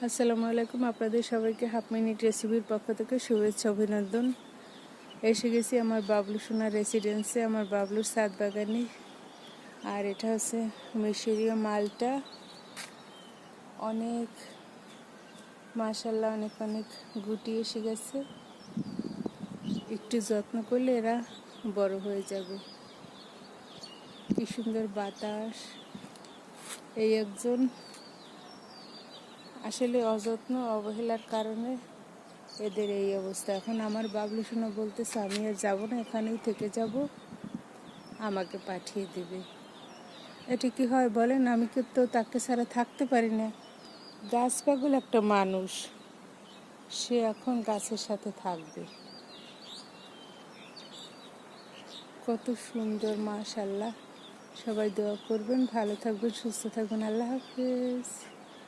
আসসালামু আলাইকুম। আপনাদের সবাইকে হাফ মিনিট রেসিপির পক্ষ থেকে শুভেচ্ছা অভিনন্দন। এসে গেছি আমার বাবলু সোনার রেসিডেন্সে, আমার বাবলুর ছাদ বাগানে। আর এটা হচ্ছে মিশরীয় মালটা। অনেক মাশাআল্লাহ অনেক অনেক গুটি এসে গেছে। একটু যত্ন করলে এরা বড় হয়ে যাবে। কি সুন্দর বাতাস। এই একজন আসলে অযত্ন অবহেলার কারণে এদের এই অবস্থা। এখন আমার বাবলু সোনা বলতেছে আমি আর যাবো না, এখানেই থেকে যাব, আমাকে পাঠিয়ে দেবে। এটা কি হয় বলেন? আমি তো তাকে ছাড়া থাকতে পারি না। গাছ পাগল একটা মানুষ, সে এখন গাছের সাথে থাকবে। কত সুন্দর, মাশাআল্লাহ। সবাই দোয়া করবেন, ভালো থাকবেন, সুস্থ থাকবেন। আল্লাহ হাফেজ।